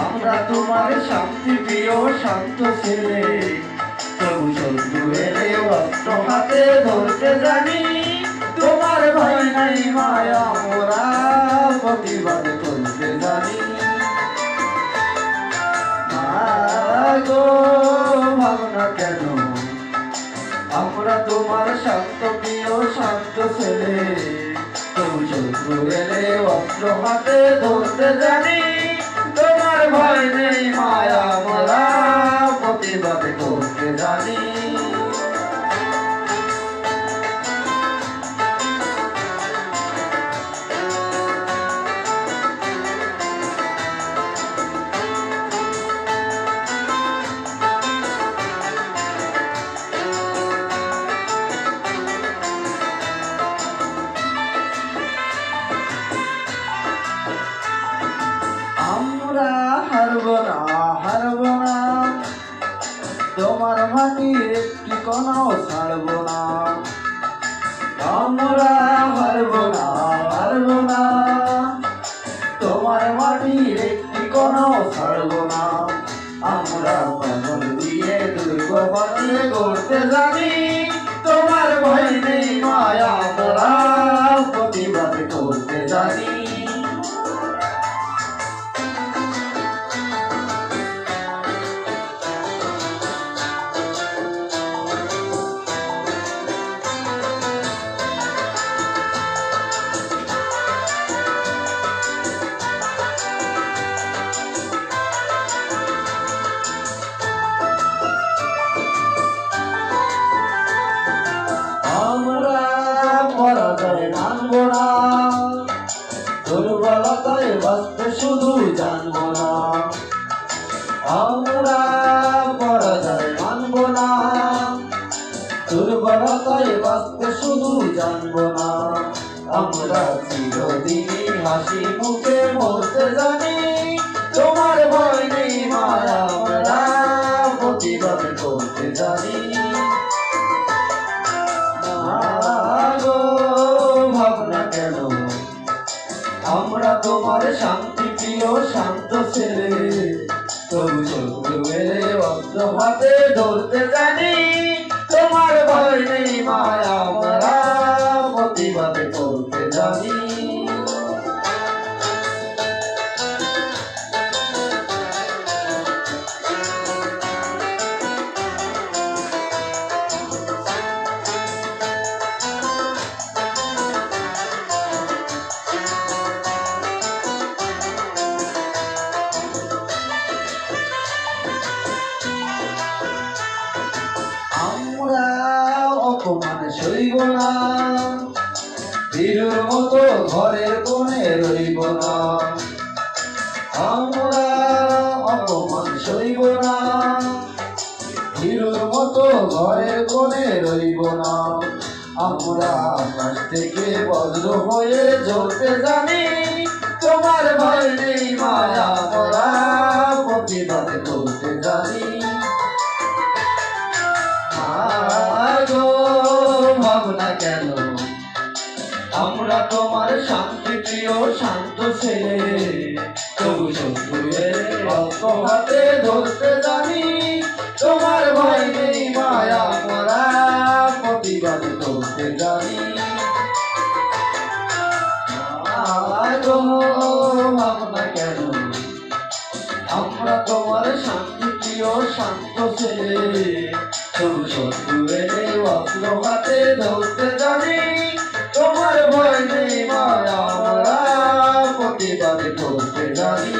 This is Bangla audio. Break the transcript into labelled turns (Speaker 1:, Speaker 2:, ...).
Speaker 1: আমরা তোমার শান্তি প্রিয় শান্ত ছেলে, তবু শত্রু এলে অস্ত্র হাতে ধরতে জানি। তোমার ভয় নাই মায়া, মোরা প্রতিবাদ করতে জানি। গো ভাবনা কেন, আমরা তোমার শান্ত প্রিয় শান্ত ছেলে, তবু শত্রু এলে অস্ত্র হাতে ধরতে জানি। তোমার ভয় নেই মায়া, মোরা প্রতিবাদ করতে জানি। আমরা হারব না, হারব না, তোমার মাটির একটি কণাও ছাড়ব না। আমরা হারব না, হারব না, তোমার মাটির একটি কণাও ছাড়ব না। আমরা পাগল দিয়ে দুর্গ বানিয়ে করতে জানি। তোমার ভয় নেই মায়া, মোরা প্রতিবাদ করতে জানি। পরাজয় মানব না, দুর্বলতায় বাঁচতে শুধু জানব না। আমরা পরাজয় মানব না, দুর্বলতায় বাঁচতে শুধু জানব না। আমরা চিরদিনই হাসি মুখে মরতে জানি। তোমার ভয় নেই মায়া, আমরা প্রতিবাদ করতে জানি। ভাবনা কেন, আমরা তোমার শান্তি প্রিয় শান্ত ছেলে, তবু শত্রু এলে অস্ত্র হাতে ধরতে জানি। তোমার ভয় নেই মায়া, আমরা প্রতিবাদ করতে জানি। আমরা অপমান সইব না, বীরের মতো ঘরের কোণে রইব না। আমরা অপমান সইব না, বীরের মতো ঘরের কোণে রইব না। আমরা আকাশ থেকে বজ্র হয়ে জ্বলতে জানি। তোমার ভয় নেই মায়া, আমরা প্রতিবাদ করতে জানি। ভাবনা কেন, আমরা তোমার শান্তি প্রিয় শান্ত ছেলে, তবু শত্রু এলে অস্ত্র হাতে ধরতে জানি। তোমার ভয় নেই মায়া, আমরা প্রতিবাদ করতে জানি। ভাবনা কেন, আমরা তোমার শান্তি প্রিয় শান্ত ছেলে, তবু শত্রু এলে অস্ত্র হাতে ধরতে জানি। তোমার ভয় নেই মায়া, আমরা প্রতিবাদ করতে জানি।